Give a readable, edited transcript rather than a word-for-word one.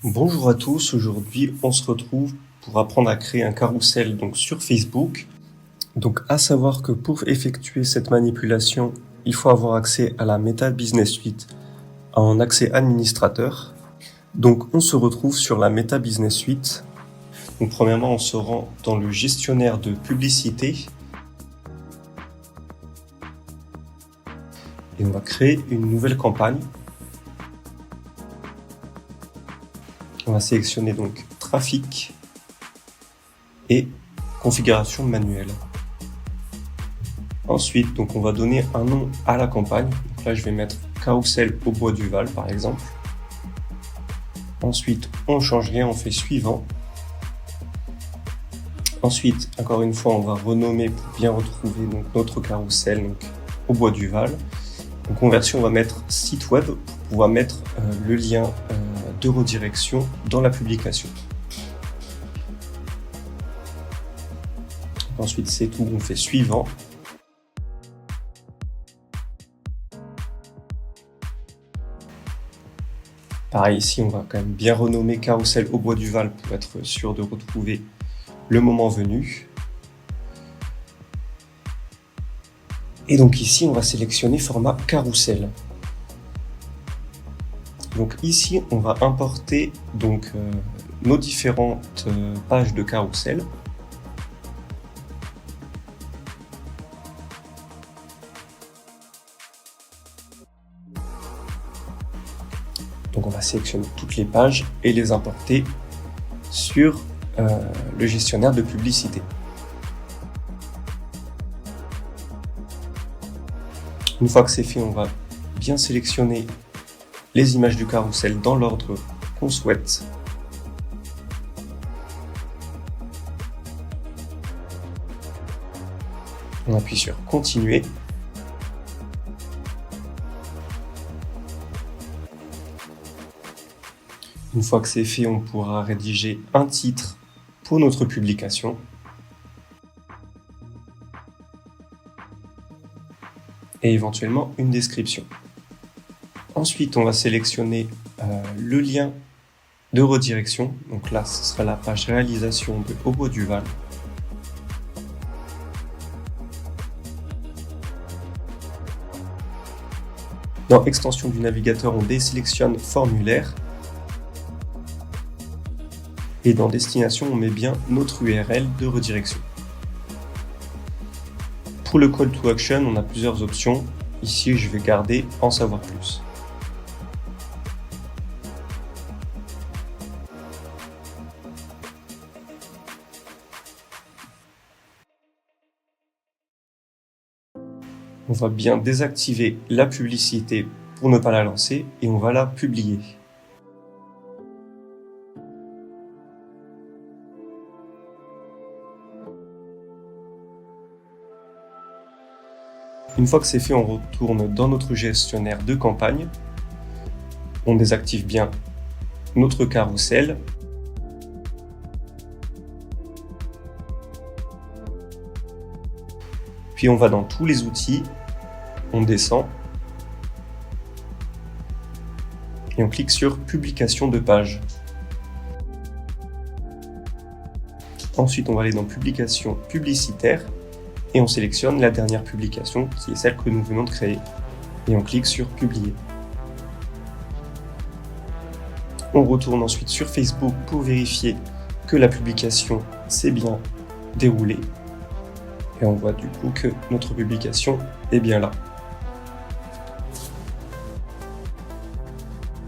Bonjour à tous, aujourd'hui on se retrouve pour apprendre à créer un carrousel sur Facebook. Donc à savoir que pour effectuer cette manipulation, il faut avoir accès à la Meta Business Suite en accès administrateur. Donc on se retrouve sur la Meta Business Suite. Donc premièrement on se rend dans le gestionnaire de publicité et on va créer une nouvelle campagne. On va sélectionner donc trafic et configuration manuelle. Ensuite, on va donner un nom à la campagne. Donc là, je vais mettre carrousel au bois du Val, par exemple. Ensuite, on change rien, on fait suivant. Ensuite, encore une fois, on va renommer pour bien retrouver notre carrousel au bois du Val. En conversion, on va mettre site web pour pouvoir mettre le lien de redirection dans la publication. Ensuite, c'est tout, on fait suivant. Pareil, ici, on va quand même bien renommer carrousel au bois du Val pour être sûr de retrouver le moment venu. Et donc ici, on va sélectionner format carrousel. Donc ici, on va importer nos différentes pages de carrousel. Donc on va sélectionner toutes les pages et les importer sur le gestionnaire de publicité. Une fois que c'est fait, on va bien sélectionner les images du carrousel dans l'ordre qu'on souhaite. On appuie sur continuer. Une fois que c'est fait, on pourra rédiger un titre pour notre publication. Et éventuellement une description. Ensuite, on va sélectionner le lien de redirection. Donc là, ce sera la page réalisation de Au bois du Val. Dans extension du navigateur, on désélectionne formulaire. Et dans destination, on met bien notre URL de redirection. Pour le call to action, on a plusieurs options. Ici, je vais garder en savoir plus. On va bien désactiver la publicité pour ne pas la lancer et on va la publier. Une fois que c'est fait, on retourne dans notre gestionnaire de campagne. On désactive bien notre carrousel. Puis on va dans tous les outils, on descend et on clique sur publication de page. Ensuite, on va aller dans publication publicitaire et on sélectionne la dernière publication qui est celle que nous venons de créer et on clique sur publier. On retourne ensuite sur Facebook pour vérifier que la publication s'est bien déroulée. Et on voit du coup que notre publication est bien là.